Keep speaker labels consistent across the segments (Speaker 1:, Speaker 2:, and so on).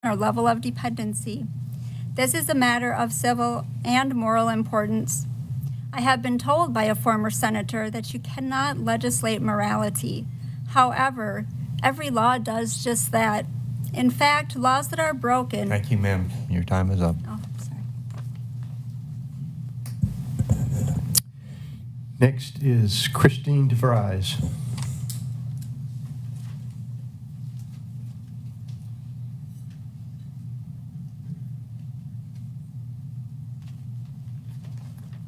Speaker 1: or level of dependency. This is a matter of civil and moral importance. I have been told by a former senator that you cannot legislate morality. However, every law does just that. In fact, laws that are broken...
Speaker 2: Thank you, ma'am. Your time is up.
Speaker 1: Oh, sorry.
Speaker 3: Next is Christine DeVries.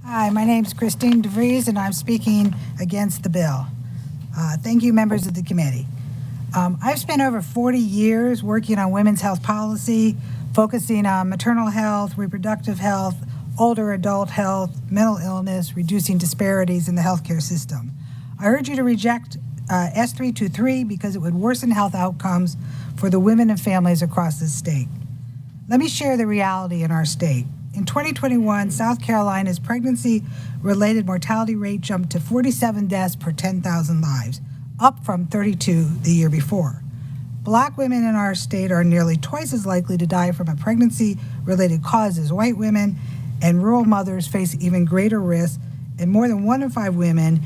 Speaker 4: Hi, my name is Christine DeVries, and I'm speaking against the bill. Thank you, members of the committee. I've spent over 40 years working on women's health policy, focusing on maternal health, reproductive health, older adult health, mental illness, reducing disparities in the healthcare system. I urge you to reject S323 because it would worsen health outcomes for the women and families across this state. Let me share the reality in our state. In 2021, South Carolina's pregnancy-related mortality rate jumped to 47 deaths per 10,000 lives, up from 32 the year before. Black women in our state are nearly twice as likely to die from a pregnancy-related cause as white women, and rural mothers face even greater risk, and more than 1 in 5 women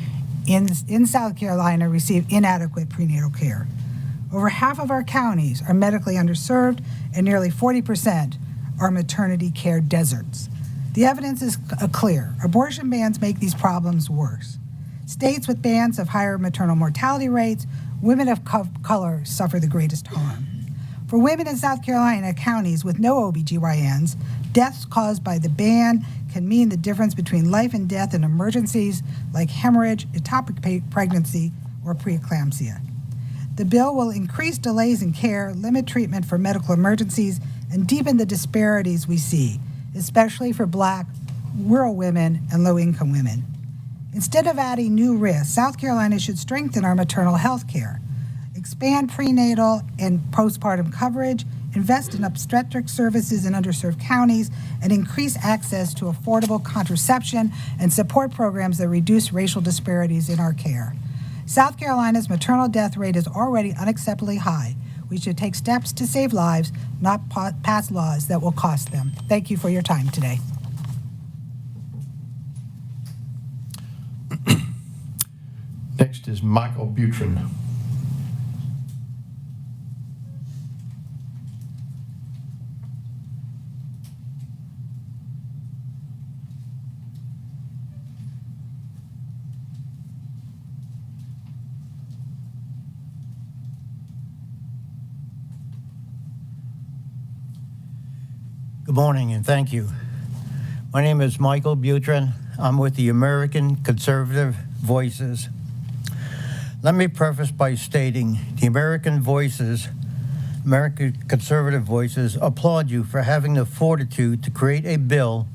Speaker 4: in South Carolina receive inadequate prenatal care. Over half of our counties are medically underserved, and nearly 40% are maternity care deserts. The evidence is clear. Abortion bans make these problems worse. States with bans have higher maternal mortality rates. Women of color suffer the greatest harm. For women in South Carolina counties with no OBGYNs, deaths caused by the ban can mean the difference between life and death in emergencies like hemorrhage, ectopic pregnancy, or preeclampsia. The bill will increase delays in care, limit treatment for medical emergencies, and deepen the disparities we see, especially for Black, rural women, and low-income women. Instead of adding new risks, South Carolina should strengthen our maternal health care, expand prenatal and postpartum coverage, invest in obstetric services in underserved counties, and increase access to affordable contraception and support programs that reduce racial disparities in our care. South Carolina's maternal death rate is already unacceptably high. We should take steps to save lives, not pass laws that will cost them. Thank you for your time today.
Speaker 3: Next is Michael Butrin.
Speaker 5: Good morning and thank you. My name is Michael Butrin. I'm with the American Conservative Voices. Let me preface by stating the American Conservative Voices applaud you for having the fortitude to create a bill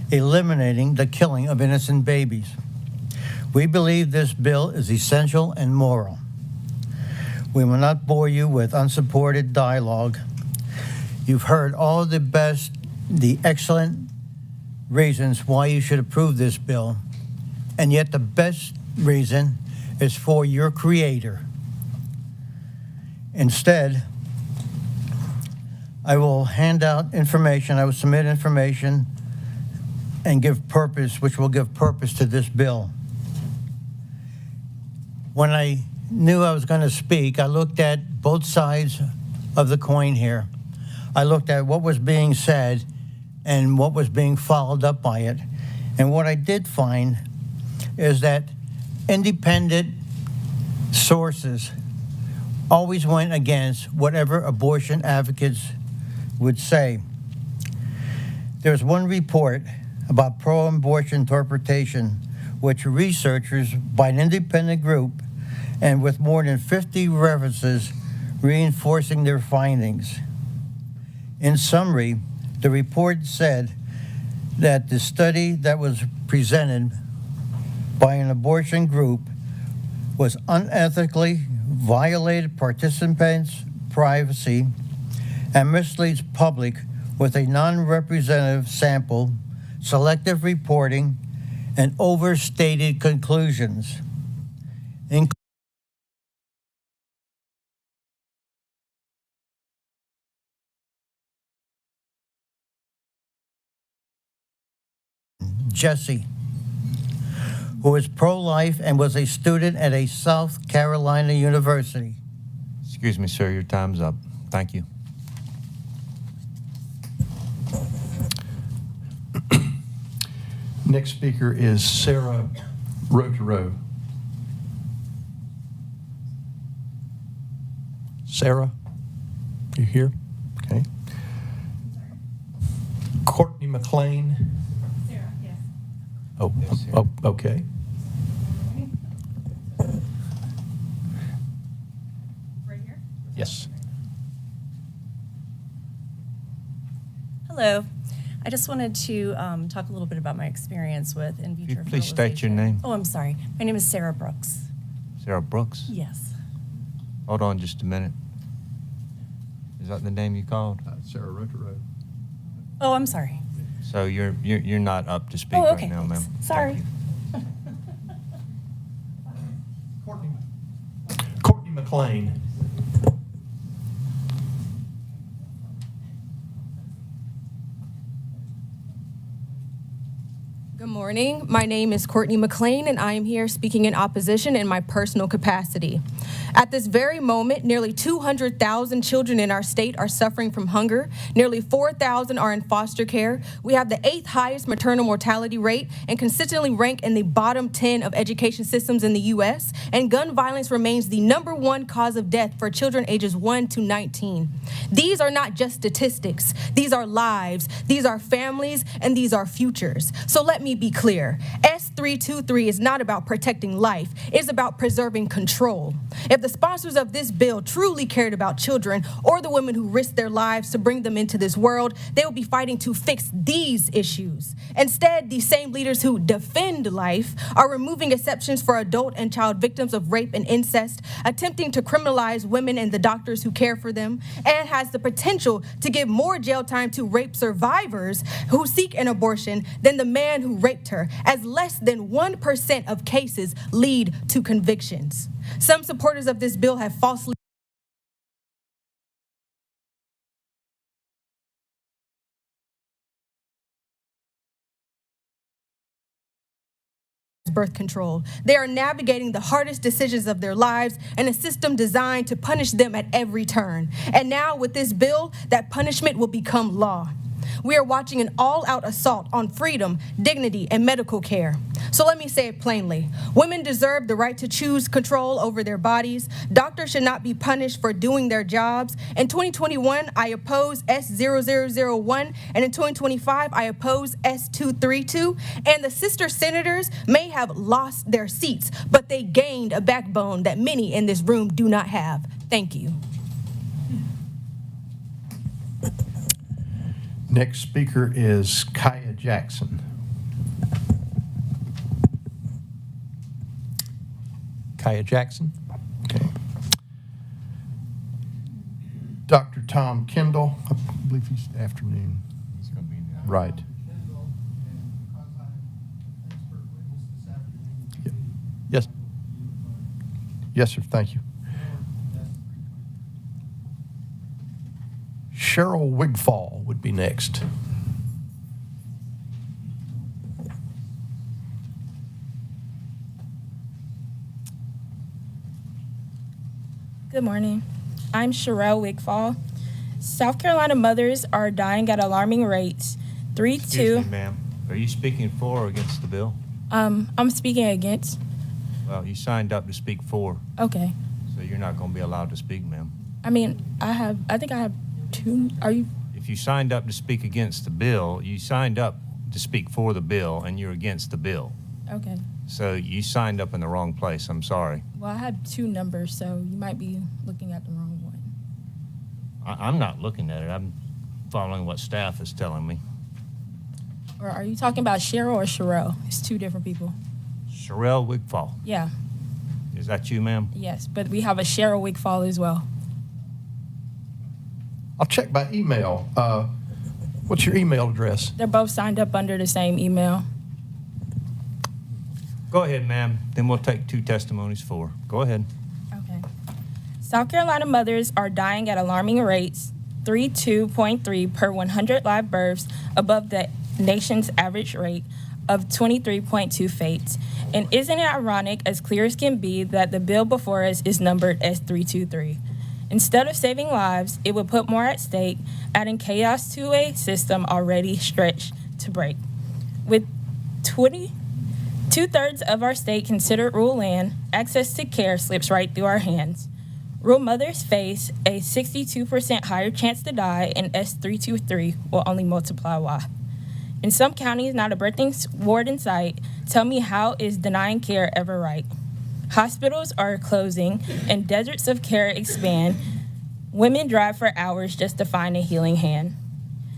Speaker 5: eliminating the killing of innocent babies. We believe this bill is essential and moral. We will not bore you with unsupported dialogue. You've heard all the excellent reasons why you should approve this bill, and yet the best reason is for your creator. Instead, I will hand out information, I will submit information and give purpose, which will give purpose to this bill. When I knew I was going to speak, I looked at both sides of the coin here. I looked at what was being said and what was being followed up by it. And what I did find is that independent sources always went against whatever abortion advocates would say. There's one report about pro-abortion interpretation, which researchers by an independent group and with more than 50 references reinforcing their findings. In summary, the report said that the study that was presented by an abortion group was unethically violated participants' privacy and misleads public with a non-representative sample, selective reporting, and overstated conclusions. Jesse, who is pro-life and was a student at a South Carolina university.
Speaker 2: Excuse me, sir, your time's up. Thank you.
Speaker 3: Next speaker is Sarah Rotaro. Sarah, you here? Okay. Courtney McLean.
Speaker 6: Sarah, yes.
Speaker 3: Oh,
Speaker 2: Yes, Sarah.
Speaker 3: okay.
Speaker 6: Right here?
Speaker 3: Yes.
Speaker 6: Hello. I just wanted to talk a little bit about my experience with in
Speaker 2: Could
Speaker 6: vitro
Speaker 2: you please state your
Speaker 6: fertilization.
Speaker 2: name?
Speaker 6: Oh, I'm sorry. My name is Sarah Brooks.
Speaker 2: Sarah Brooks?
Speaker 6: Yes.
Speaker 2: Hold on just a minute. Is that the name you called?
Speaker 3: Sarah Rotaro.
Speaker 6: Oh, I'm sorry.
Speaker 2: So you're not up to speak
Speaker 6: Oh,
Speaker 2: right
Speaker 6: okay,
Speaker 2: now, ma'am.
Speaker 6: thanks. Sorry.
Speaker 2: Thank you.
Speaker 3: Courtney McLean.
Speaker 7: Good morning. My name is Courtney McLean, and I am here speaking in opposition in my personal capacity. At this very moment, nearly 200,000 children in our state are suffering from hunger. Nearly 4,000 are in foster care. We have the 8th highest maternal mortality rate and consistently rank in the bottom 10 of education systems in the U.S. And gun violence remains the #1 cause of death for children ages 1 to 19. These are not just statistics. These are lives, these are families, and these are futures. So let me be clear. S323 is not about protecting life. It's about preserving control. If the sponsors of this bill truly cared about children or the women who risked their lives to bring them into this world, they would be fighting to fix these issues. Instead, these same leaders who defend life are removing exceptions for adult and child victims of rape and incest, attempting to criminalize women and the doctors who care for them, and has the potential to give more jail time to rape survivors who seek an abortion than the man who raped her, as less than 1% of cases lead to convictions. Some supporters of this bill have falsely birth control. They are navigating the hardest decisions of their lives in a system designed to punish them at every turn. And now with this bill, that punishment will become law. We are watching an all-out assault on freedom, dignity, and medical care. So let me say it plainly. Women deserve the right to choose control over their bodies. Doctors should not be punished for doing their jobs. In 2021, I oppose S0001, and in 2025, I oppose S232. And the sister senators may have lost their seats, but they gained a backbone that many in this room do not have. Thank you.
Speaker 3: Next speaker is Kaya Jackson. Kaya Jackson. Okay. Dr. Tom Kendall. I believe he's afternoon.
Speaker 2: He's going to be in
Speaker 3: Right. Yes. Yes, sir. Thank you. Cheryl Wigfall would be next.
Speaker 8: Good morning. I'm Sherelle Wigfall. South Carolina mothers are dying at alarming rates.
Speaker 2: Excuse me, ma'am. Are you speaking for or against the bill?
Speaker 8: I'm speaking against.
Speaker 2: Well, you signed up to speak for,
Speaker 8: Okay.
Speaker 2: so you're not going to be allowed to speak, ma'am.
Speaker 8: I mean, I think I have two. Are you?
Speaker 2: If you signed up to speak against the bill, you signed up to speak for the bill, and you're against the bill.
Speaker 8: Okay.
Speaker 2: So you signed up in the wrong place. I'm sorry.
Speaker 8: Well, I have two numbers, so you might be looking at the wrong one.
Speaker 2: I'm not looking at it. I'm following what staff is telling me.
Speaker 8: Or are you talking about Cheryl or Sherelle? It's two different people.
Speaker 2: Sherelle Wigfall.
Speaker 8: Yeah.
Speaker 2: Is that you, ma'am?
Speaker 8: Yes, but we have a Cheryl Wigfall as well.
Speaker 3: I'll check by email. What's your email address?
Speaker 8: They're both signed up under the same email.
Speaker 2: Go ahead, ma'am. Then we'll take two testimonies for. Go ahead.
Speaker 8: Okay. South Carolina mothers are dying at alarming rates, 32.3 per 100 live births, above the nation's average rate. of 23.2 fates. And isn't it ironic, as clear as can be, that the bill before us is numbered S323? Instead of saving lives, it would put more at stake, adding chaos to a system already stretched to break. With 2/3 of our state considered rural land, access to care slips right through our hands. Rural mothers face a 62% higher chance to die, and S323 will only multiply why. In some counties, not a birthing ward in sight. Tell me, how is denying care ever right? Hospitals are closing and deserts of care expand. Women drive for hours just to find a healing hand.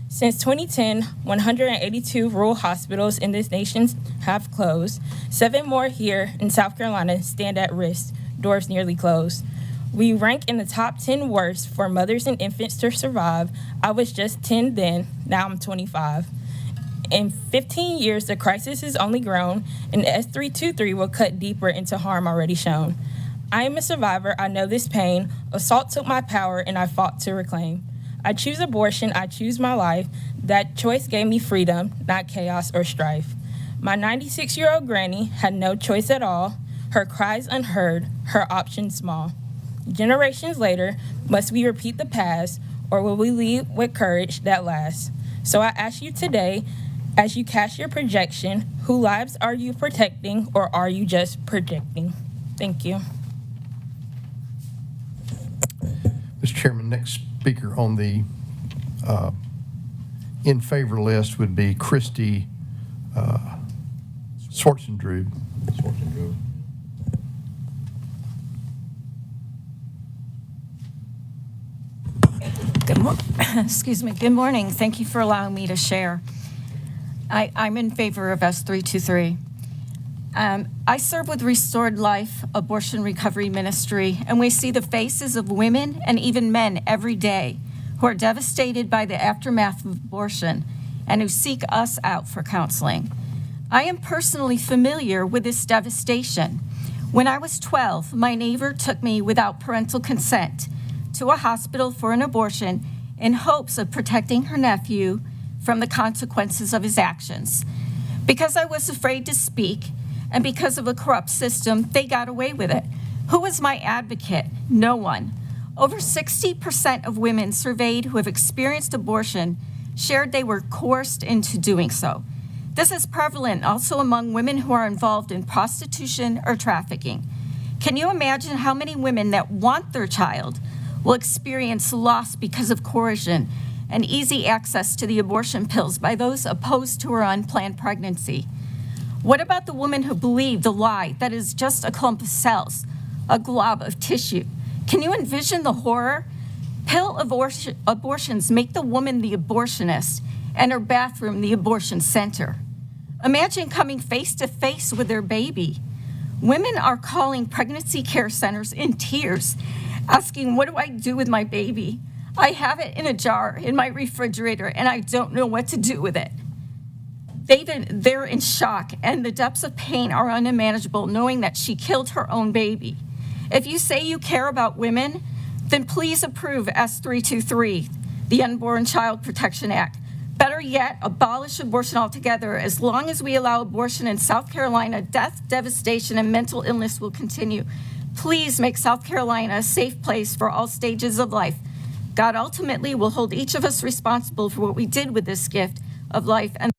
Speaker 8: Since 2010, 182 rural hospitals in this nation have closed. 7 more here in South Carolina stand at risk, doors nearly closed. We rank in the top 10 worst for mothers and infants to survive. I was just 10 then, now I'm 25. In 15 years, the crisis has only grown, and S323 will cut deeper into harm already shown. I am a survivor, I know this pain. Assault took my power, and I fought to reclaim. I choose abortion, I choose my life. That choice gave me freedom, not chaos or strife. My 96-year-old granny had no choice at all. Her cries unheard, her options small. Generations later, must we repeat the past, or will we lead with courage that lasts? So I ask you today, as you cast your projection, whose lives are you protecting, or are you just projecting? Thank you.
Speaker 3: Mr. Chairman, next speaker on the in favor list would be Christy Swartzendrud.
Speaker 9: Excuse me. Good morning. Thank you for allowing me to share. I'm in favor of S323. I serve with Restored Life Abortion Recovery Ministry, and we see the faces of women and even men every day who are devastated by the aftermath of abortion and who seek us out for counseling. I am personally familiar with this devastation. When I was 12, my neighbor took me without parental consent to a hospital for an abortion in hopes of protecting her nephew from the consequences of his actions. Because I was afraid to speak, and because of a corrupt system, they got away with it. Who was my advocate? No one. Over 60% of women surveyed who have experienced abortion shared they were coerced into doing so. This is prevalent also among women who are involved in prostitution or trafficking. Can you imagine how many women that want their child will experience loss because of coercion and easy access to the abortion pills by those opposed to her unplanned pregnancy? What about the woman who believed the lie that is just a clump of cells, a glob of tissue? Can you envision the horror? Pill abortions make the woman the abortionist and her bathroom the abortion center. Imagine coming face to face with their baby. Women are calling pregnancy care centers in tears, asking, what do I do with my baby? I have it in a jar in my refrigerator, and I don't know what to do with it. They're in shock, and the depths of pain are unimaginable, knowing that she killed her own baby. If you say you care about women, then please approve S323, the Unborn Child Protection Act. Better yet, abolish abortion altogether. As long as we allow abortion in South Carolina, death, devastation, and mental illness will continue. Please make South Carolina a safe place for all stages of life. God ultimately will hold each of us responsible for what we did with this gift of life. And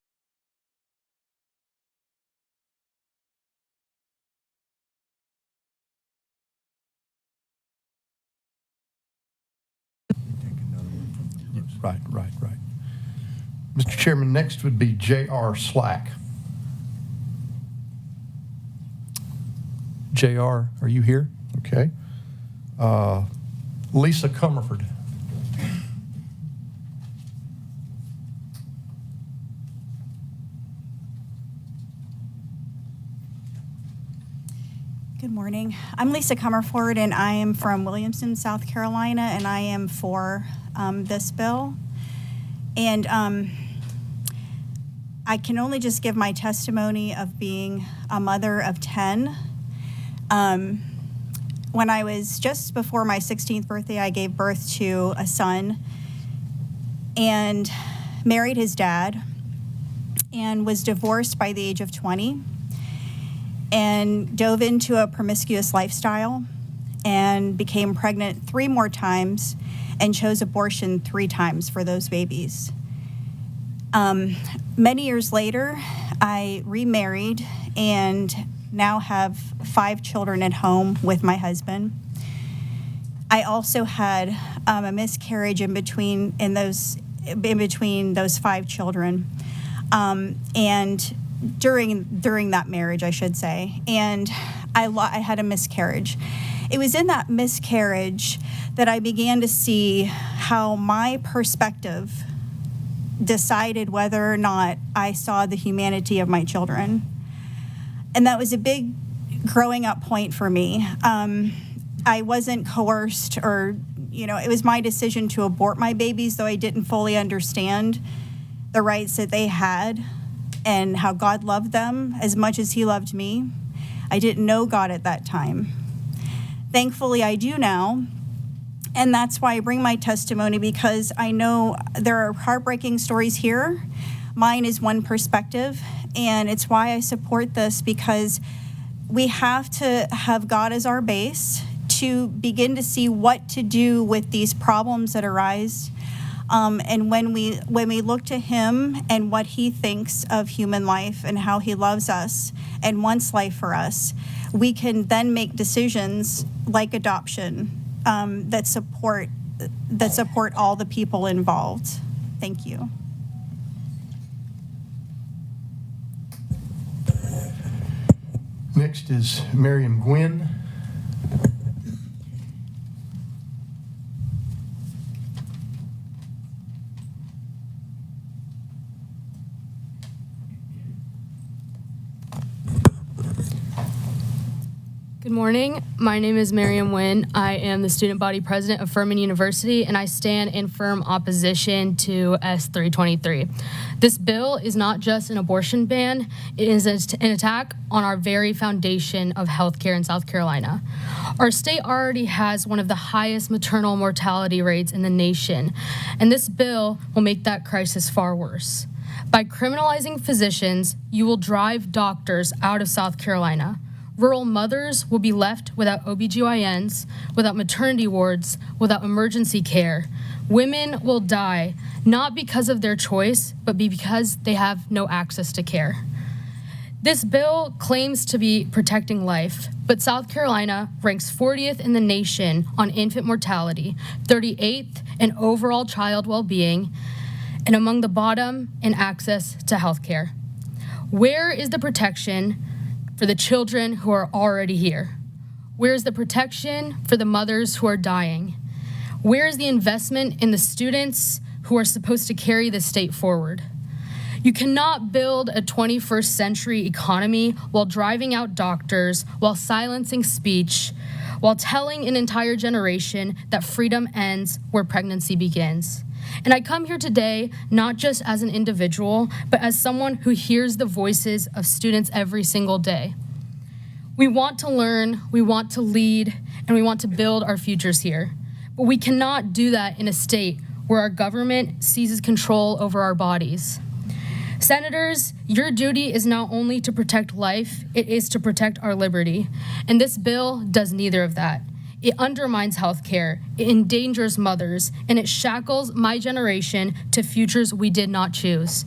Speaker 3: Right. Mr. Chairman, next would be J.R. Slack.
Speaker 10: JR, are you here?
Speaker 3: Okay. Lisa Comerford.
Speaker 11: Good morning. I'm Lisa Comerford, and I am from Williamson, South Carolina, and I am for this bill. And I can only just give my testimony of being a mother of 10. When I was just before my 16th birthday, I gave birth to a son and married his dad. and was divorced by the age of 20 and dove into a promiscuous lifestyle and became pregnant 3 more times and chose abortion 3 times for those babies. Many years later, I remarried and now have 5 children at home with my husband. I also had a miscarriage in between those 5 children, and during that marriage, I should say, and I had a miscarriage. It was in that miscarriage that I began to see how my perspective decided whether or not I saw the humanity of my children. And that was a big growing up point for me. I wasn't coerced or, it was my decision to abort my babies, though I didn't fully understand the rights that they had and how God loved them as much as He loved me. I didn't know God at that time. Thankfully, I do now. And that's why I bring my testimony, because I know there are heartbreaking stories here. Mine is one perspective, and it's why I support this, because we have to have God as our base to begin to see what to do with these problems that arise. And when we look to Him and what He thinks of human life and how He loves us and wants life for us, we can then make decisions like adoption that support all the people involved. Thank you.
Speaker 3: Next is Miriam Gwynn.
Speaker 10: Good morning. My name is Miriam Nguyen. I am the student body president of Furman University, and I stand in firm opposition to S323. This bill is not just an abortion ban, it is an attack on our very foundation of healthcare in South Carolina. Our state already has one of the highest maternal mortality rates in the nation, and this bill will make that crisis far worse. By criminalizing physicians, you will drive doctors out of South Carolina. Rural mothers will be left without OBGYNs, without maternity wards, without emergency care. Women will die, not because of their choice, but because they have no access to care. This bill claims to be protecting life, but South Carolina ranks 40th in the nation on infant mortality, 38th in overall child well-being, and among the bottom in access to health care. Where is the protection for the children who are already here? Where is the protection for the mothers who are dying? Where is the investment in the students who are supposed to carry the state forward? You cannot build a 21st century economy while driving out doctors, while silencing speech, while telling an entire generation that freedom ends where pregnancy begins. And I come here today not just as an individual, but as someone who hears the voices of students every single day. We want to learn, we want to lead, and we want to build our futures here. But we cannot do that in a state where our government seizes control over our bodies. Senators, your duty is not only to protect life, it is to protect our liberty. And this bill does neither of that. It undermines healthcare, it endangers mothers, and it shackles my generation to futures we did not choose.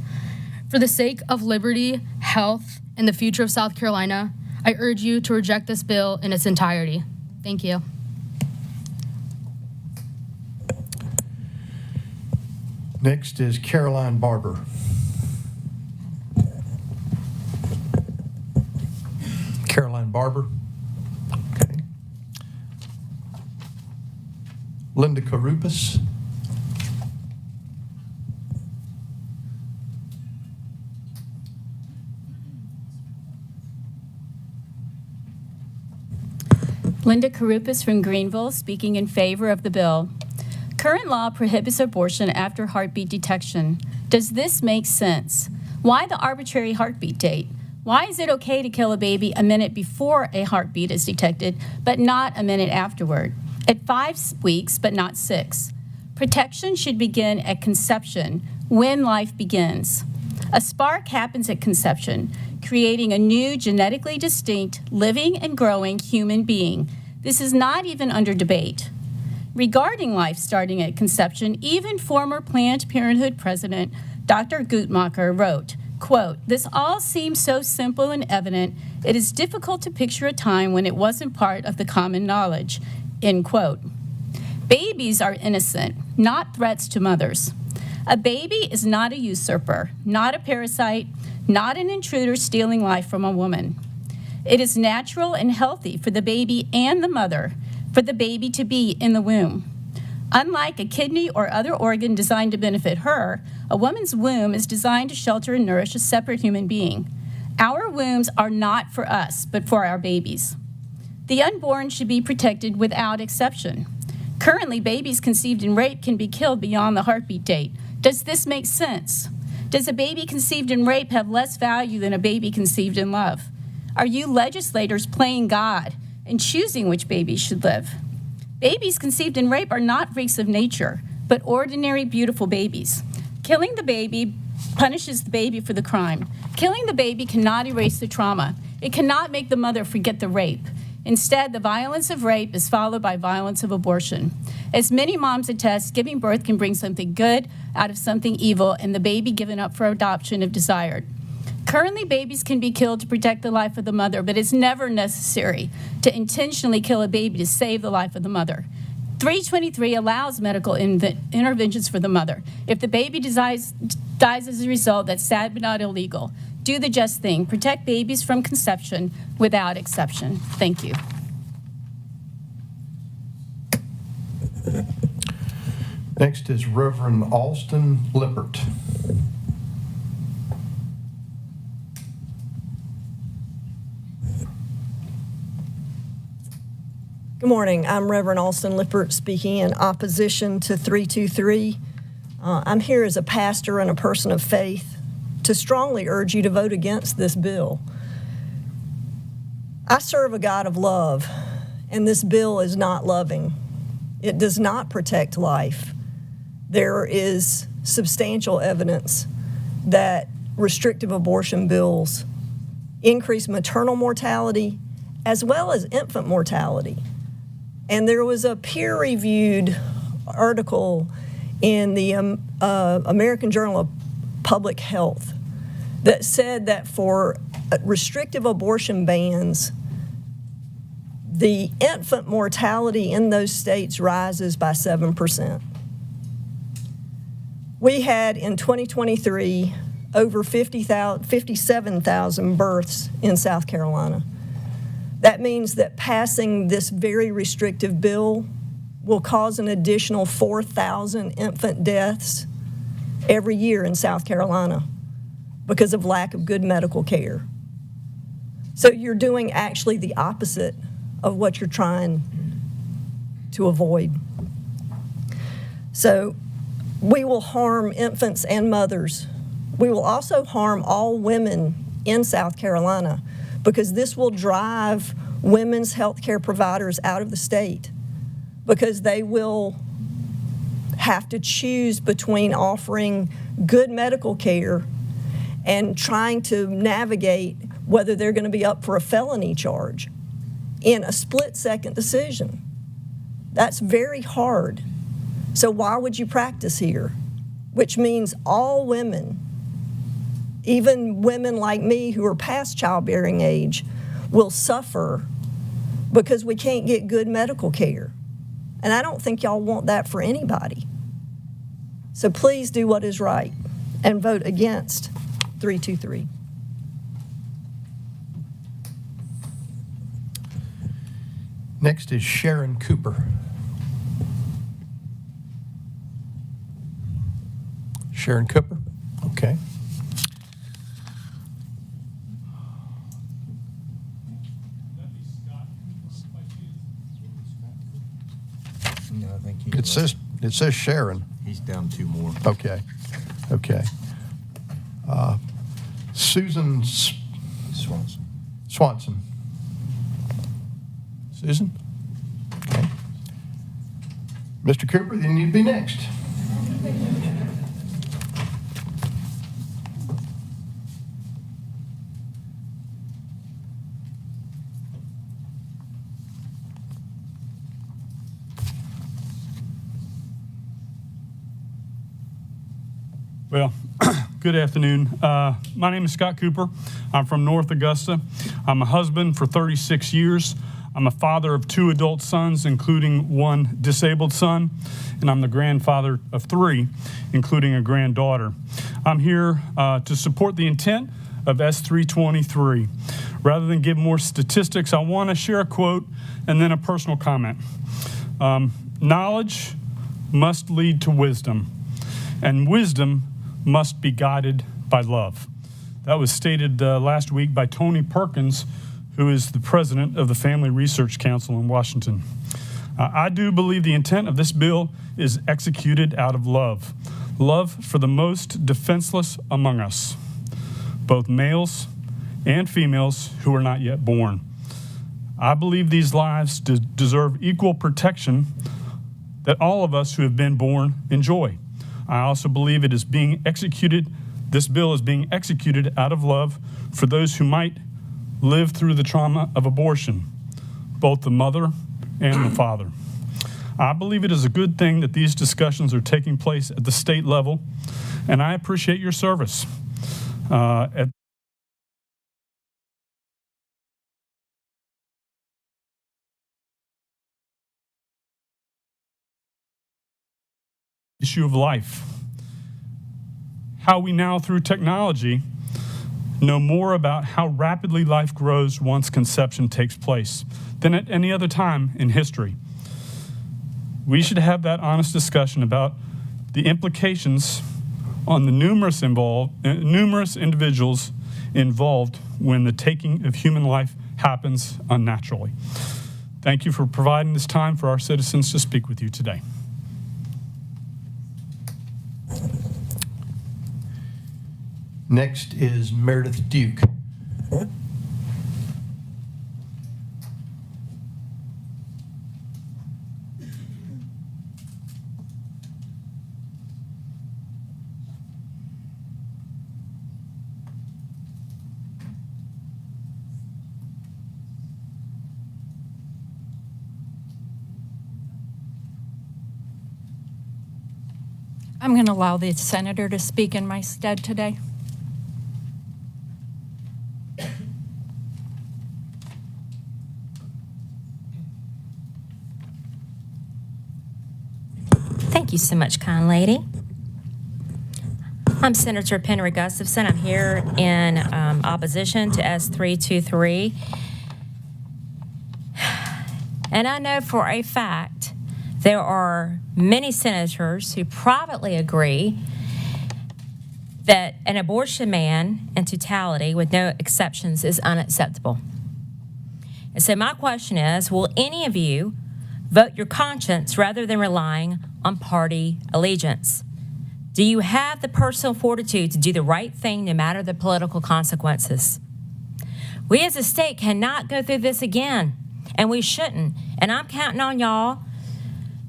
Speaker 10: For the sake of liberty, health, and the future of South Carolina, I urge you to reject this bill in its entirety. Thank you.
Speaker 3: Next is Caroline Barber. Caroline Barber. Okay. Linda Karupas.
Speaker 12: Linda Karupas from Greenville, speaking in favor of the bill. Current law prohibits abortion after heartbeat detection. Does this make sense? Why the arbitrary heartbeat date? Why is it okay to kill a baby a minute before a heartbeat is detected, but not a minute afterward? At 5 weeks, but not 6. Protection should begin at conception, when life begins. A spark happens at conception, creating a new genetically distinct, living and growing human being. This is not even under debate. Regarding life starting at conception, even former Planned Parenthood President Dr. Guttmacher wrote, quote, "This all seems so simple and evident, it is difficult to picture a time when it wasn't part of the common knowledge," end quote. Babies are innocent, not threats to mothers. A baby is not a usurper, not a parasite, not an intruder stealing life from a woman. It is natural and healthy for the baby and the mother, for the baby to be in the womb. Unlike a kidney or other organ designed to benefit her, a woman's womb is designed to shelter and nourish a separate human being. Our wombs are not for us, but for our babies. The unborn should be protected without exception. Currently, babies conceived in rape can be killed beyond the heartbeat date. Does this make sense? Does a baby conceived in rape have less value than a baby conceived in love? Are you legislators playing God and choosing which babies should live? Babies conceived in rape are not freaks of nature, but ordinary, beautiful babies. Killing the baby punishes the baby for the crime. Killing the baby cannot erase the trauma. It cannot make the mother forget the rape. Instead, the violence of rape is followed by violence of abortion. As many moms attest, giving birth can bring something good out of something evil, and the baby given up for adoption if desired. Currently, babies can be killed to protect the life of the mother, but it's never necessary to intentionally kill a baby to save the life of the mother. 323 allows medical interventions for the mother. If the baby dies as a result, that's sad but not illegal. Do the just thing. Protect babies from conception without exception. Thank you.
Speaker 3: Next is Reverend Alston Lippert.
Speaker 13: Good morning. I'm Reverend Alston Lippert speaking in opposition to 323. I'm here as a pastor and a person of faith to strongly urge you to vote against this bill. I serve a God of love, and this bill is not loving. It does not protect life. There is substantial evidence that restrictive abortion bills increase maternal mortality as well as infant mortality. And there was a peer-reviewed article in the American Journal of Public Health that said that for restrictive abortion bans, the infant mortality in those states rises by 7%. We had in 2023 over 57,000 births in South Carolina. That means that passing this very restrictive bill will cause an additional 4,000 infant deaths every year in South Carolina because of lack of good medical care. So you're doing actually the opposite of what you're trying to avoid. So we will harm infants and mothers. We will also harm all women in South Carolina because this will drive women's health care providers out of the state because they will have to choose between offering good medical care and trying to navigate whether they're going to be up for a felony charge in a split-second decision. That's very hard. So why would you practice here? Which means all women, even women like me who are past childbearing age, will suffer because we can't get good medical care. And I don't think y'all want that for anybody. So please do what is right and vote against 323.
Speaker 3: Next is Sharon Cooper. Sharon Cooper, okay.
Speaker 2: No, I think he
Speaker 3: It says Sharon.
Speaker 2: He's down two more.
Speaker 3: Okay. Susan Swanson. Susan? Okay. Mr. Cooper, then you'd be next.
Speaker 14: Well, good afternoon. My name is Scott Cooper. I'm from North Augusta. I'm a husband for 36 years. I'm a father of 2 adult sons, including 1 disabled son, and I'm the grandfather of 3, including a granddaughter. I'm here to support the intent of S323. Rather than give more statistics, I want to share a quote and then a personal comment. Knowledge must lead to wisdom, and wisdom must be guided by love. That was stated last week by Tony Perkins, who is the president of the Family Research Council in Washington. I do believe the intent of this bill is executed out of love. Love for the most defenseless among us, both males and females who are not yet born. I believe these lives deserve equal protection that all of us who have been born enjoy. I also believe it is being executed, this bill is being executed out of love for those who might live through the trauma of abortion, both the mother and the father. I believe it is a good thing that these discussions are taking place at the state level, and I appreciate your service. At issue of life. How we now, through technology, know more about how rapidly life grows once conception takes place than at any other time in history. We should have that honest discussion about the implications on the numerous individuals involved when the taking of human life happens unnaturally. Thank you for providing this time for our citizens to speak with you today.
Speaker 3: Next is Meredith Duke.
Speaker 9: I'm going to allow the senator to speak in my stead today.
Speaker 15: Thank you so much, kind lady. I'm Senator Penry Gustafson. I'm here in opposition to S323. And I know for a fact there are many senators who privately agree that an abortion ban in totality with no exceptions is unacceptable. And so my question is, will any of you vote your conscience rather than relying on party allegiance? Do you have the personal fortitude to do the right thing no matter the political consequences? We as a state cannot go through this again, and we shouldn't. And I'm counting on y'all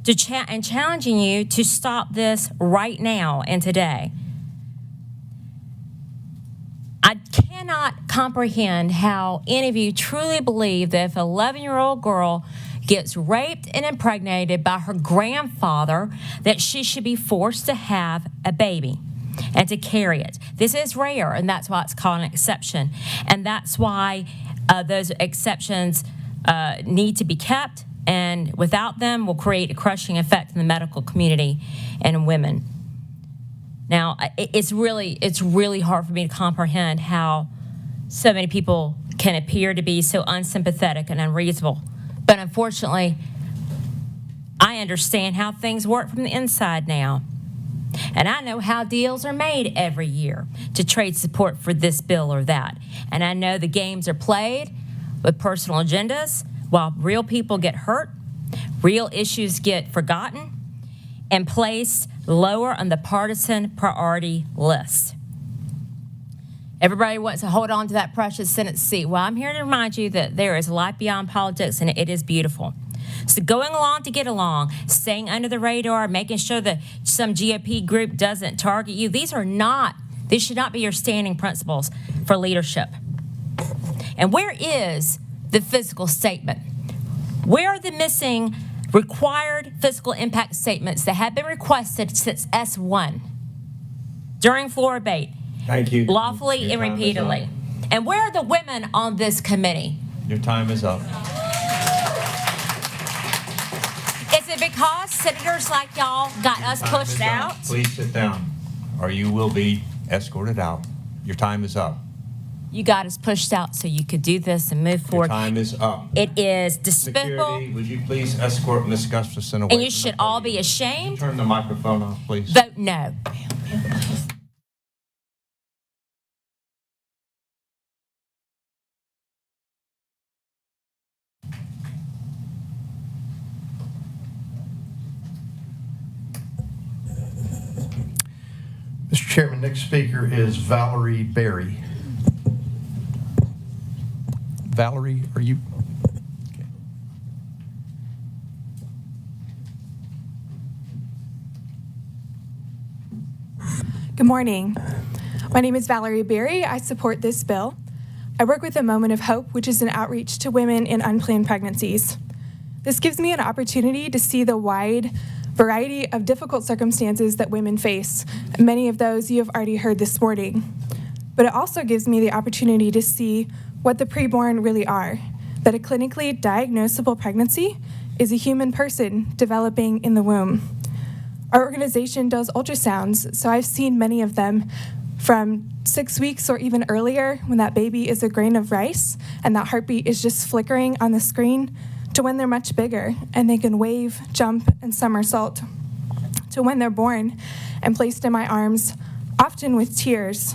Speaker 15: to and challenging you to stop this right now and today. I cannot comprehend how any of you truly believe that if an 11-year-old girl gets raped and impregnated by her grandfather, that she should be forced to have a baby and to carry it. This is rare, and that's why it's called an exception. And that's why those exceptions need to be kept, and without them will create a crushing effect in the medical community and in women. Now, it's really hard for me to comprehend how so many people can appear to be so unsympathetic and unreasonable. But unfortunately, I understand how things work from the inside now. And I know how deals are made every year to trade support for this bill or that. And I know the games are played with personal agendas while real people get hurt, real issues get forgotten, and placed lower on the partisan priority list. Everybody wants to hold on to that precious Senate seat. Well, I'm here to remind you that there is life beyond politics, and it is beautiful. So going along to get along, staying under the radar, making sure that some GOP group doesn't target you, these should not be your standing principles for leadership. And where is the fiscal statement? Where are the missing required fiscal impact statements that have been requested since S1? during floor debate,
Speaker 2: Thank you.
Speaker 15: lawfully
Speaker 2: Your
Speaker 15: and
Speaker 2: time is
Speaker 15: repeatedly. And where are the women on this committee?
Speaker 2: Your time is up.
Speaker 15: Is it because senators like y'all got us
Speaker 2: Time is
Speaker 15: pushed
Speaker 2: up.
Speaker 15: out?
Speaker 2: Please sit down, or you will be escorted out. Your time is up.
Speaker 15: You got us pushed out so you could do this and move
Speaker 2: Your
Speaker 15: forward.
Speaker 2: time is up.
Speaker 15: It is despicable,
Speaker 2: Security, would you please escort Ms. Gustafson away?
Speaker 15: and you
Speaker 2: from
Speaker 15: should
Speaker 2: the
Speaker 15: all
Speaker 2: podium?
Speaker 15: be ashamed.
Speaker 2: Turn the microphone off, please.
Speaker 15: Vote no.
Speaker 3: Mr. Chairman, next speaker is Valerie Berry. Valerie, are you? Okay.
Speaker 16: Good morning. My name is Valerie Berry. I support this bill. I work with a Moment of Hope, which is an outreach to women in unplanned pregnancies. This gives me an opportunity to see the wide variety of difficult circumstances that women face. Many of those you have already heard this morning. But it also gives me the opportunity to see what the preborn really are, that a clinically diagnosable pregnancy is a human person developing in the womb. Our organization does ultrasounds, so I've seen many of them from 6 weeks or even earlier when that baby is a grain of rice and that heartbeat is just flickering on the screen, to when they're much bigger and they can wave, jump, and somersault, to when they're born and placed in my arms, often with tears.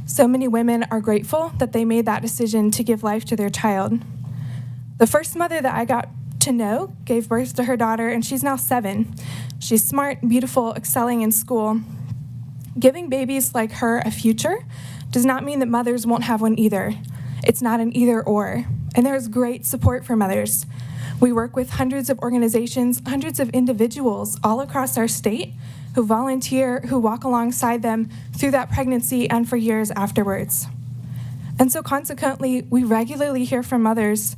Speaker 16: So many women are grateful that they made that decision to give life to their child. The first mother that I got to know gave birth to her daughter, and she's now 7. She's smart, beautiful, excelling in school. Giving babies like her a future does not mean that mothers won't have one either. It's not an either or, and there is great support for mothers. We work with hundreds of organizations, hundreds of individuals all across our state who volunteer, who walk alongside them through that pregnancy and for years afterwards. And so consequently, we regularly hear from mothers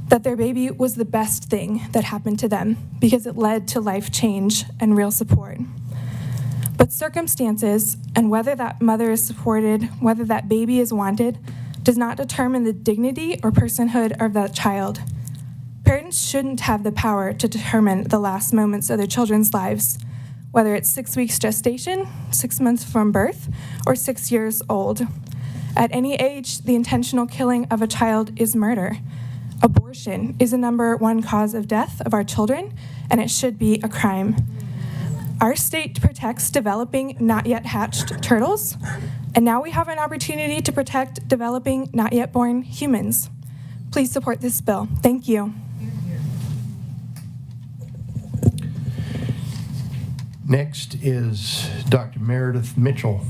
Speaker 16: that their baby was the best thing that happened to them because it led to life change and real support. But circumstances and whether that mother is supported, whether that baby is wanted, does not determine the dignity or personhood of that child. Parents shouldn't have the power to determine the last moments of their children's lives, whether it's 6 weeks gestation, 6 months from birth, or 6 years old. At any age, the intentional killing of a child is murder. Abortion is the #1 cause of death of our children, and it should be a crime. Our state protects developing, not yet hatched turtles, and now we have an opportunity to protect developing, not yet born humans. Please support this bill. Thank you.
Speaker 3: Next is Dr. Meredith Mitchell.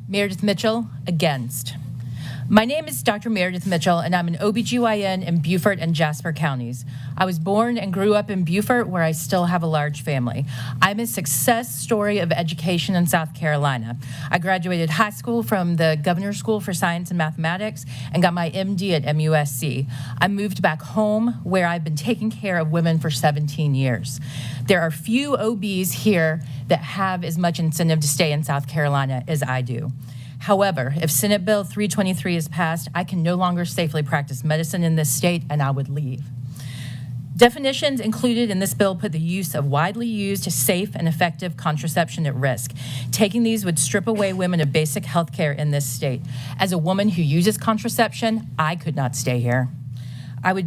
Speaker 17: Meredith Mitchell, against. My name is Dr. Meredith Mitchell, and I'm an OBGYN in Beaufort and Jasper counties. I was born and grew up in Beaufort, where I still have a large family. I'm a success story of education in South Carolina. I graduated high school from the Governor's School for Science and Mathematics and got my MD at MUSC. I moved back home, where I've been taking care of women for 17 years. There are few OBs here that have as much incentive to stay in South Carolina as I do. However, if Senate Bill 323 is passed, I can no longer safely practice medicine in this state, and I would leave. Definitions included in this bill put the use of widely used, safe, and effective contraception at risk. Taking these would strip away women of basic health care in this state. As a woman who uses contraception, I could not stay here.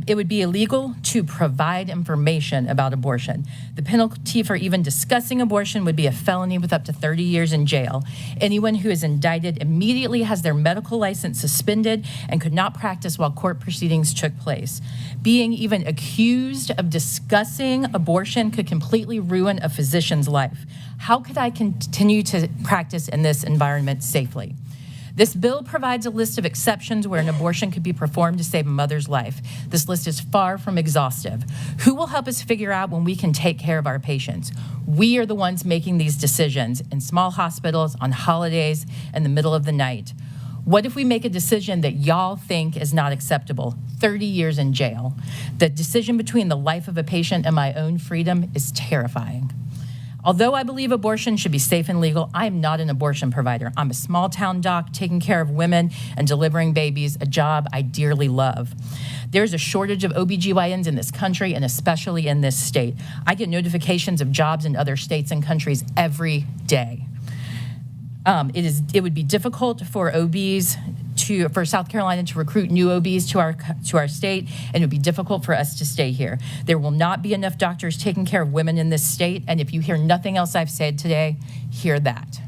Speaker 17: It would be illegal to provide information about abortion. The penalty for even discussing abortion would be a felony with up to 30 years in jail. Anyone who is indicted immediately has their medical license suspended and could not practice while court proceedings took place. Being even accused of discussing abortion could completely ruin a physician's life. How could I continue to practice in this environment safely? This bill provides a list of exceptions where an abortion could be performed to save a mother's life. This list is far from exhaustive. Who will help us figure out when we can take care of our patients? We are the ones making these decisions in small hospitals, on holidays, in the middle of the night. What if we make a decision that y'all think is not acceptable? 30 years in jail. The decision between the life of a patient and my own freedom is terrifying. Although I believe abortion should be safe and legal, I am not an abortion provider. I'm a small town doc taking care of women and delivering babies, a job I dearly love. There's a shortage of OBGYNs in this country and especially in this state. I get notifications of jobs in other states and countries every day. It would be difficult for OBs for South Carolina to recruit new OBs to our state, and it would be difficult for us to stay here. There will not be enough doctors taking care of women in this state, and if you hear nothing else I've said today, hear that.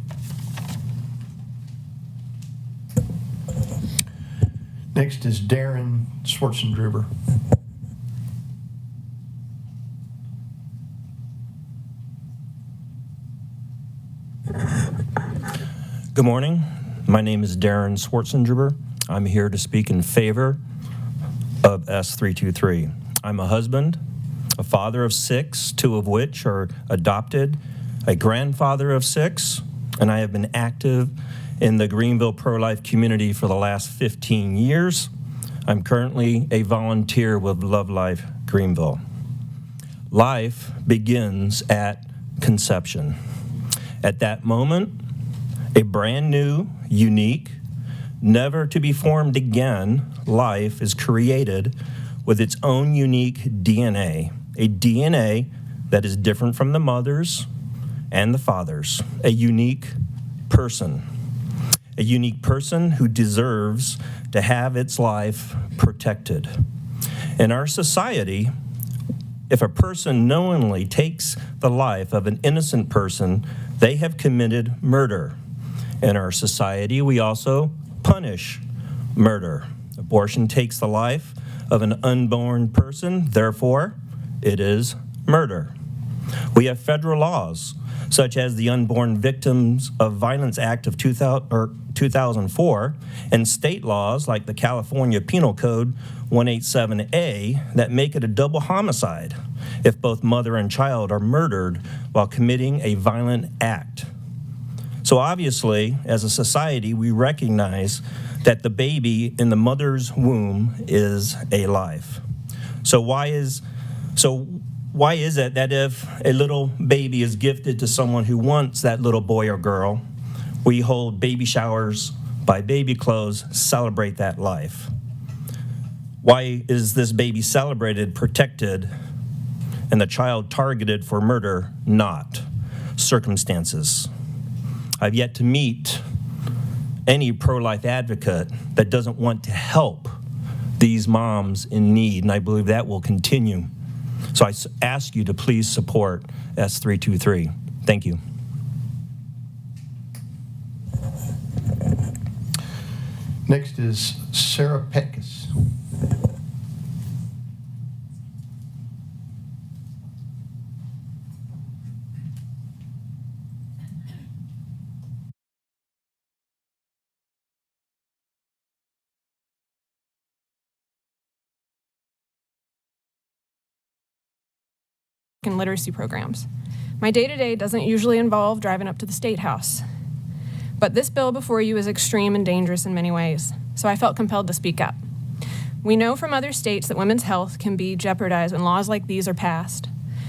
Speaker 3: Next is Darren Schwartzendruber.
Speaker 18: Good morning. My name is Darren Schwartzendruber. I'm here to speak in favor of S323. I'm a husband, a father of 6, 2 of which are adopted, a grandfather of 6, and I have been active in the Greenville pro-life community for the last 15 years. I'm currently a volunteer with Love Life Greenville. Life begins at conception. At that moment, a brand new, unique, never to be formed again life is created with its own unique DNA, a DNA that is different from the mother's and the father's, a unique person who deserves to have its life protected. In our society, if a person knowingly takes the life of an innocent person, they have committed murder. In our society, we also punish murder. Abortion takes the life of an unborn person, therefore, it is murder. We have federal laws, such as the Unborn Victims of Violence Act of 2004, and state laws like the California Penal Code 187A that make it a double homicide if both mother and child are murdered while committing a violent act. So obviously, as a society, we recognize that the baby in the mother's womb is a life. So why is it that if a little baby is gifted to someone who wants that little boy or girl, we hold baby showers, buy baby clothes, celebrate that life? Why is this baby celebrated, protected, and the child targeted for murder not? Circumstances. I've yet to meet any pro-life advocate that doesn't want to help these moms in need, and I believe that will continue. So I ask you to please support S323. Thank you.
Speaker 3: Next is Sarah Petkus.
Speaker 16: And literacy programs. My day-to-day doesn't usually involve driving up to the State House. But this bill before you is extreme and dangerous in many ways, so I felt compelled to speak up. We know from other states that women's health can be jeopardized when laws like these are passed.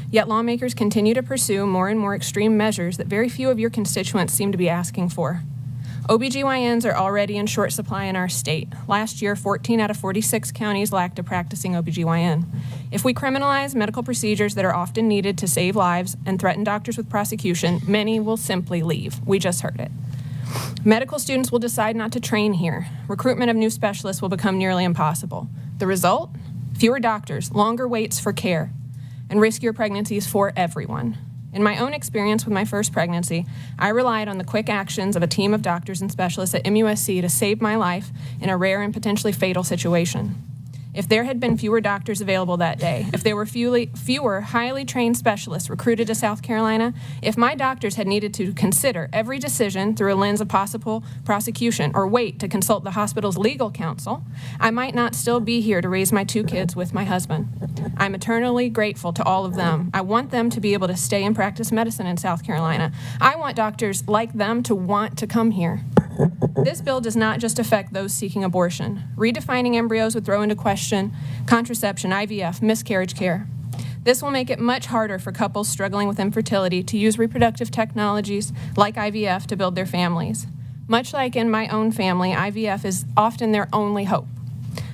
Speaker 16: Yet lawmakers continue to pursue more and more extreme measures that very few of your constituents seem to be asking for. OBGYNs are already in short supply in our state. Last year, 14 out of 46 counties lacked a practicing OBGYN. If we criminalize medical procedures that are often needed to save lives and threaten doctors with prosecution, many will simply leave. We just heard it. Medical students will decide not to train here. Recruitment of new specialists will become nearly impossible. The result? Fewer doctors, longer waits for care, and riskier pregnancies for everyone. In my own experience with my first pregnancy, I relied on the quick actions of a team of doctors and specialists at MUSC to save my life in a rare and potentially fatal situation. If there had been fewer doctors available that day, if there were fewer highly trained specialists recruited to South Carolina, if my doctors had needed to consider every decision through a lens of possible prosecution or wait to consult the hospital's legal counsel, I might not still be here to raise my 2 kids with my husband. I'm eternally grateful to all of them. I want them to be able to stay and practice medicine in South Carolina. I want doctors like them to want to come here. This bill does not just affect those seeking abortion. Redefining embryos would throw into question contraception, IVF, miscarriage care. This will make it much harder for couples struggling with infertility to use reproductive technologies like IVF to build their families. Much like in my own family, IVF is often their only hope.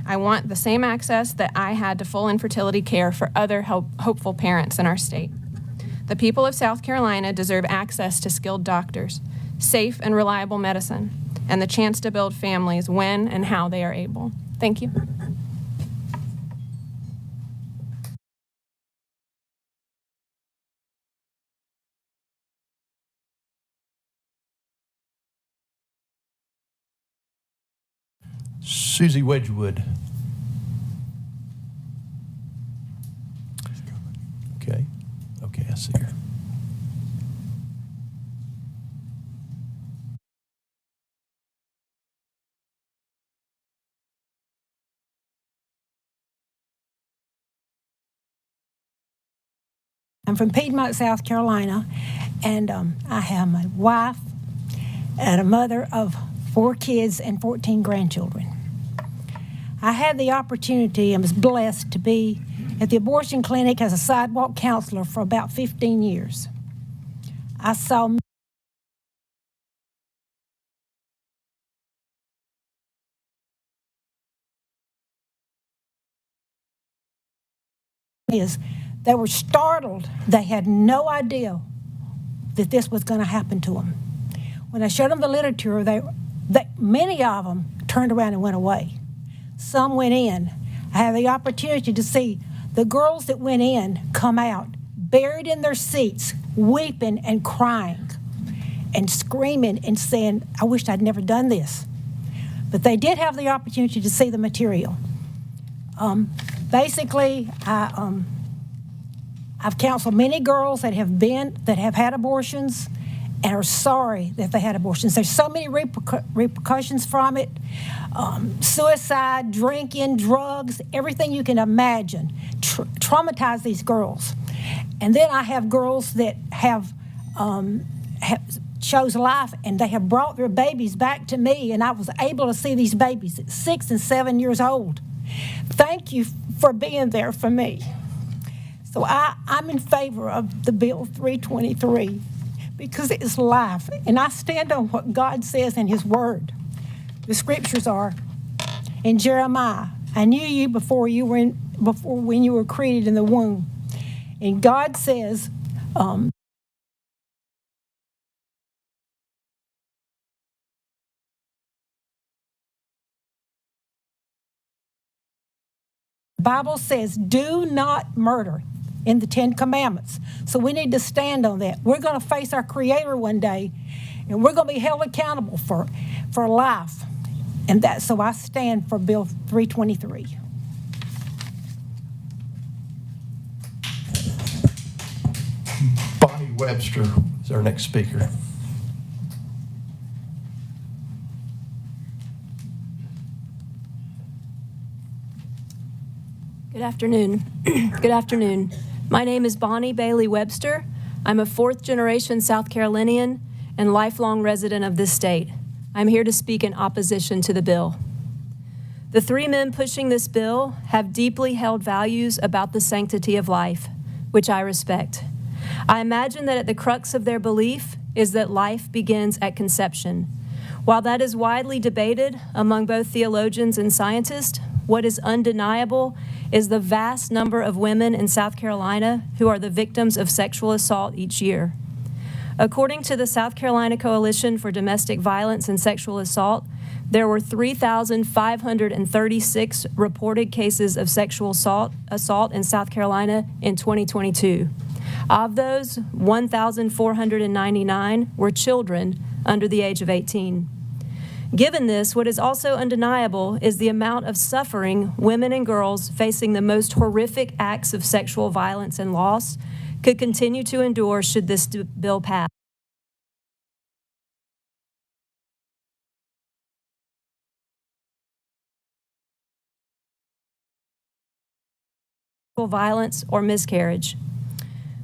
Speaker 16: I want the same access that I had to full infertility care for other hopeful parents in our state. The people of South Carolina deserve access to skilled doctors, safe and reliable medicine, and the chance to build families when and how they are able. Thank you.
Speaker 3: Susie Wedgwood. Okay, I see her.
Speaker 19: I'm from Piedmont, South Carolina, and I have my wife and a mother of 4 kids and 14 grandchildren. I had the opportunity and was blessed to be at the abortion clinic as a sidewalk counselor for about 15 years. I saw they were startled. They had no idea that this was going to happen to them. When I showed them the literature, many of them turned around and went away. Some went in. I had the opportunity to see the girls that went in come out, buried in their seats, weeping and crying and screaming and saying, I wish I'd never done this. But they did have the opportunity to see the material. Basically, I've counseled many girls that have had abortions and are sorry that they had abortions. There's so many repercussions from it. Suicide, drinking, drugs, everything you can imagine traumatize these girls. And then I have girls that have chose life, and they have brought their babies back to me, and I was able to see these babies at 6 and 7 years old. Thank you for being there for me. So I'm in favor of the Bill 323 because it is life, and I stand on what God says in His Word. The scriptures are in Jeremiah, I knew you before when you were created in the womb. And God says, the Bible says, do not murder in the 10 Commandments. So we need to stand on that. We're going to face our Creator one day, and we're going to be held accountable for life. And so I stand for Bill 323.
Speaker 3: Bonnie Webster is our next speaker.
Speaker 20: Good afternoon. Good afternoon. My name is Bonnie Bailey Webster. I'm a 4th-generation South Carolinian and lifelong resident of this state. I'm here to speak in opposition to the bill. The 3 men pushing this bill have deeply held values about the sanctity of life, which I respect. I imagine that at the crux of their belief is that life begins at conception. While that is widely debated among both theologians and scientists, what is undeniable is the vast number of women in South Carolina who are the victims of sexual assault each year. According to the South Carolina Coalition for Domestic Violence and Sexual Assault, there were 3,536 reported cases of sexual assault in South Carolina in 2022. Of those, 1,499 were children under the age of 18. Given this, what is also undeniable is the amount of suffering women and girls facing the most horrific acts of sexual violence and loss could continue to endure should this bill pass. Violence or miscarriage.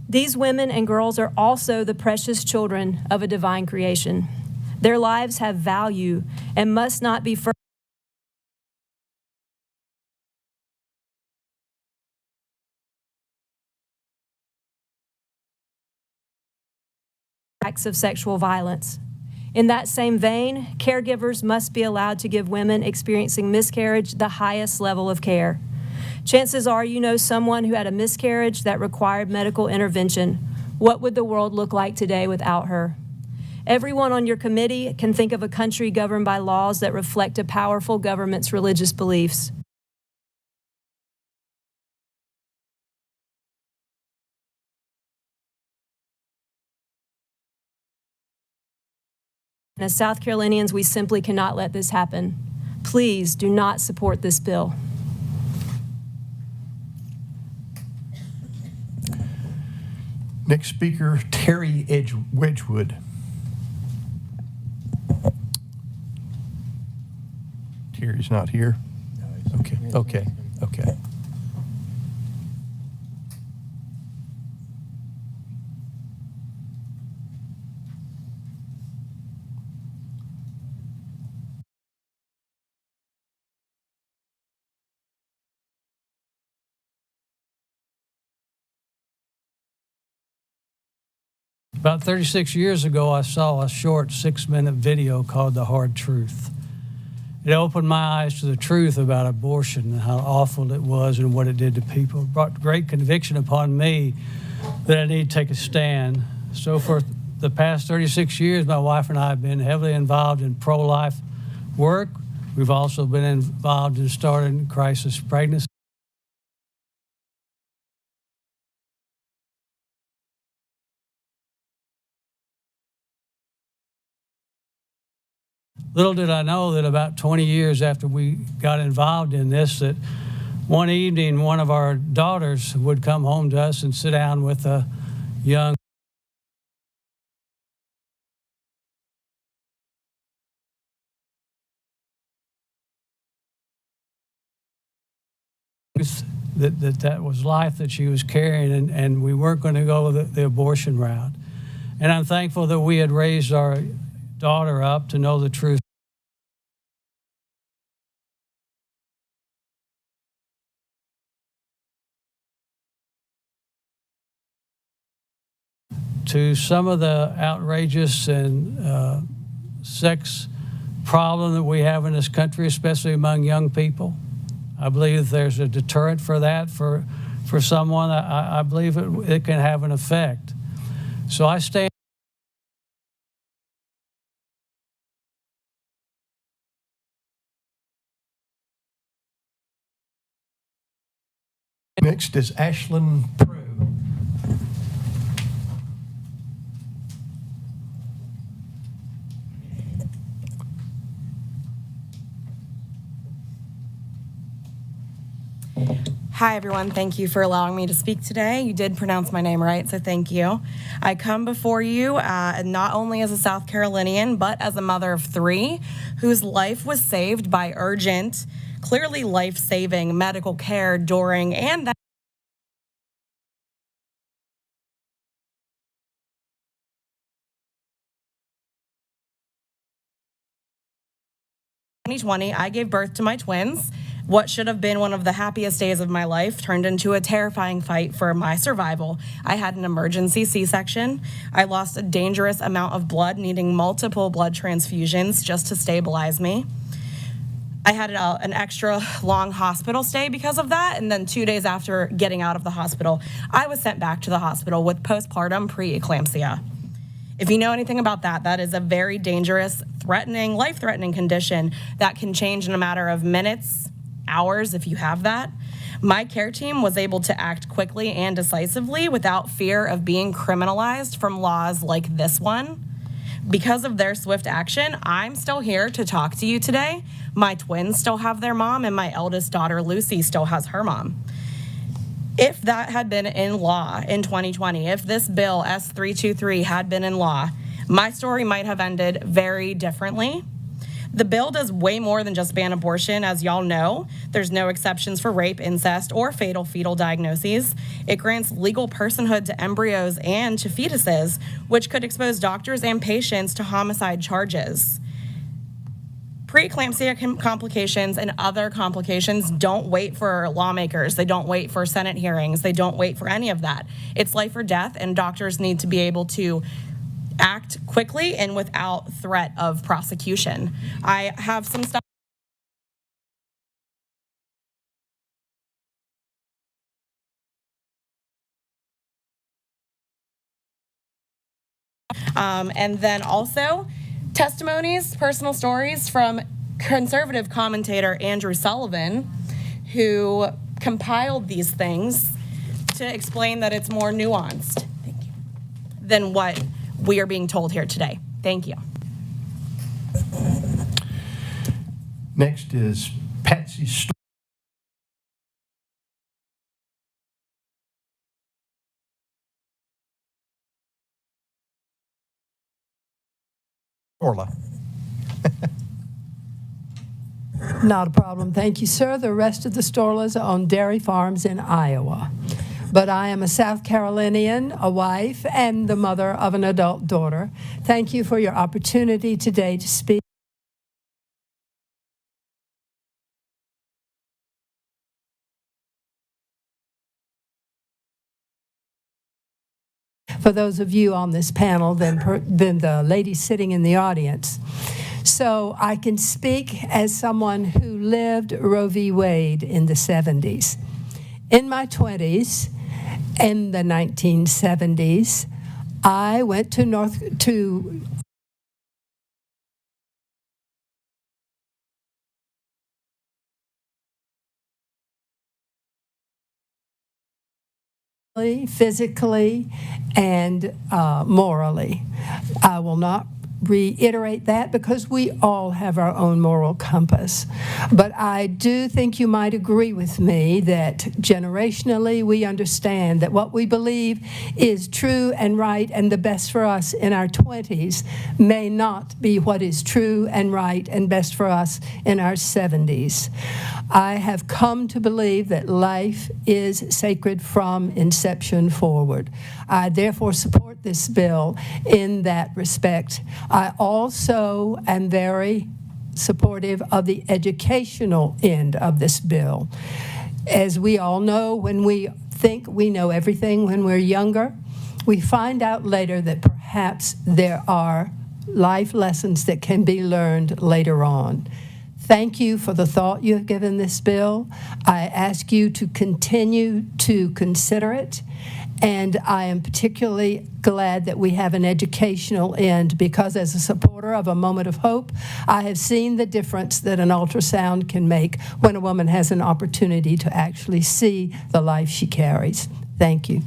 Speaker 20: These women and girls are also the precious children of a divine creation. Their lives have value and must not be acts of sexual violence. In that same vein, caregivers must be allowed to give women experiencing miscarriage the highest level of care. Chances are you know someone who had a miscarriage that required medical intervention. What would the world look like today without her? Everyone on your committee can think of a country governed by laws that reflect a powerful government's religious beliefs. As South Carolinians, we simply cannot let this happen. Please do not support this bill.
Speaker 3: Next speaker, Terry Wedgwood. Terry's not here. Okay.
Speaker 21: About 36 years ago, I saw a short 6-minute video called The Hard Truth. It opened my eyes to the truth about abortion and how awful it was and what it did to people. It brought great conviction upon me that I need to take a stand. So for the past 36 years, my wife and I have been heavily involved in pro-life work. We've also been involved in starting crisis pregnancy. Little did I know that about 20 years after we got involved in this, that one evening one of our daughters would come home to us and sit down with a young that was life that she was carrying, and we weren't going to go the abortion route. And I'm thankful that we had raised our daughter up to know the truth. To some of the outrageous and sex problem that we have in this country, especially among young people, I believe there's a deterrent for that for someone. I believe it can have an effect. So I stand.
Speaker 3: Next is Ashlyn Prue.
Speaker 22: Hi, everyone. Thank you for allowing me to speak today. You did pronounce my name right, so thank you. I come before you not only as a South Carolinian, but as a mother of 3 whose life was saved by urgent, clearly life-saving medical care during and that 2020, I gave birth to my twins. What should have been one of the happiest days of my life turned into a terrifying fight for my survival. I had an emergency C-section. I lost a dangerous amount of blood, needing multiple blood transfusions just to stabilize me. I had an extra long hospital stay because of that, and then 2 days after getting out of the hospital, I was sent back to the hospital with postpartum preeclampsia. If you know anything about that, that is a very dangerous, threatening, life-threatening condition that can change in a matter of minutes, hours if you have that. My care team was able to act quickly and decisively without fear of being criminalized from laws like this one. Because of their swift action, I'm still here to talk to you today. My twins still have their mom, and my eldest daughter, Lucy, still has her mom. If that had been in law in 2020, if this bill, S323, had been in law, my story might have ended very differently. The bill does way more than just ban abortion, as y'all know. There's no exceptions for rape, incest, or fatal fetal diagnoses. It grants legal personhood to embryos and to fetuses, which could expose doctors and patients to homicide charges. Preeclampsia complications and other complications don't wait for lawmakers. They don't wait for Senate hearings. They don't wait for any of that. It's life or death, and doctors need to be able to act quickly and without threat of prosecution. I have some stuff. And then also testimonies, personal stories from conservative commentator Andrew Sullivan, who compiled these things to explain that it's more nuanced than what we are being told here today. Thank you.
Speaker 3: Next is Patsy Orla.
Speaker 1: Not a problem. Thank you, sir. The rest of the Storlas own dairy farms in Iowa. But I am a South Carolinian, a wife, and the mother of an adult daughter. Thank you for your opportunity today to speak. For those of you on this panel than the lady sitting in the audience. So I can speak as someone who lived Roe v. Wade in the 70s. In my 20s, in the 1970s, I went to physically and morally. I will not reiterate that because we all have our own moral compass. But I do think you might agree with me that generationally we understand that what we believe is true and right and the best for us in our 20s may not be what is true and right and best for us in our 70s. I have come to believe that life is sacred from inception forward. I therefore support this bill in that respect. I also am very supportive of the educational end of this bill. As we all know, when we think we know everything when we're younger, we find out later that perhaps there are life lessons that can be learned later on. Thank you for the thought you have given this bill. I ask you to continue to consider it. And I am particularly glad that we have an educational end because as a supporter of a moment of hope, I have seen the difference that an ultrasound can make when a woman has an opportunity to actually see the life she carries. Thank you.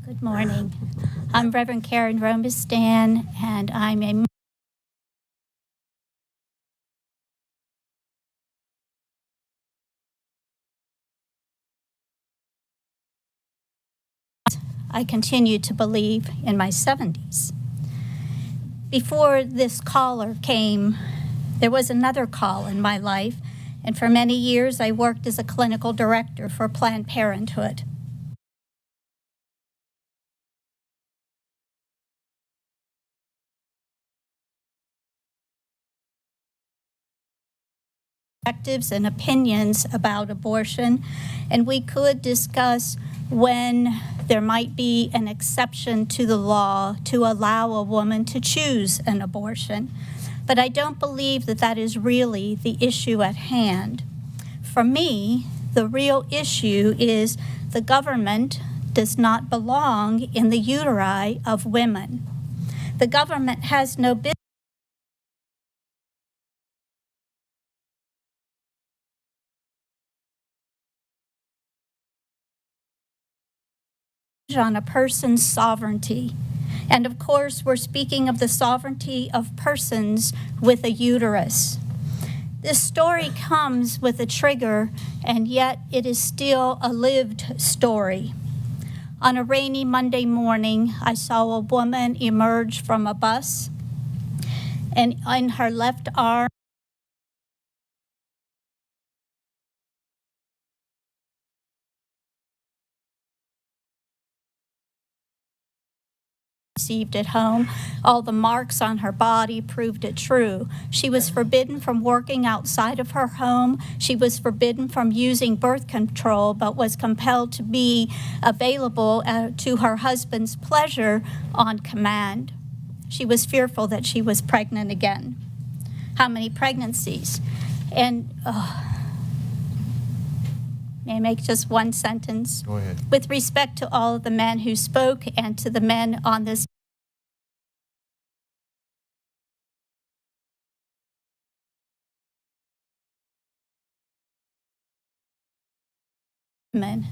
Speaker 4: Good morning. I'm Reverend Karen Rombistan, and I'm a I continue to believe in my 70s. Before this caller came, there was another call in my life, and for many years I worked as a clinical director for Planned Parenthood. Perspectives and opinions about abortion, and we could discuss when there might be an exception to the law to allow a woman to choose an abortion. But I don't believe that that is really the issue at hand. For me, the real issue is the government does not belong in the uteri of women. The government has no business on a person's sovereignty. And of course, we're speaking of the sovereignty of persons with a uterus. This story comes with a trigger, and yet it is still a lived story. On a rainy Monday morning, I saw a woman emerge from a bus, and in her left arm, received at home. All the marks on her body proved it true. She was forbidden from working outside of her home. She was forbidden from using birth control, but was compelled to be available to her husband's pleasure on command. She was fearful that she was pregnant again. How many pregnancies? And may I make just one sentence?
Speaker 2: Go ahead.
Speaker 4: With respect to all of the men who spoke and to the men on this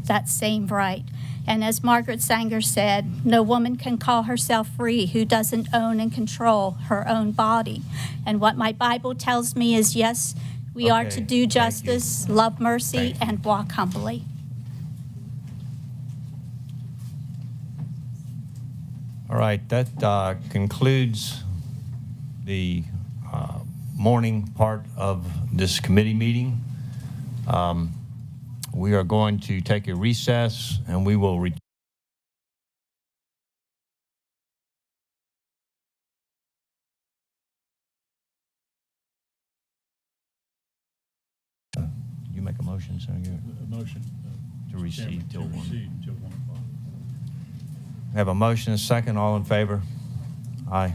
Speaker 4: that same right. And as Margaret Sanger said, no woman can call herself free who doesn't own and control her own body. And what my Bible tells me is, yes, we are to do justice, love mercy, and walk humbly.
Speaker 2: All right, that concludes the morning part of this committee meeting. We are going to take a recess, and we will return. You make a motion, so you
Speaker 14: A motion
Speaker 2: to recede till 1.
Speaker 14: Recede till 1 o'clock.
Speaker 2: Have a motion, a second. All in favor? Aye.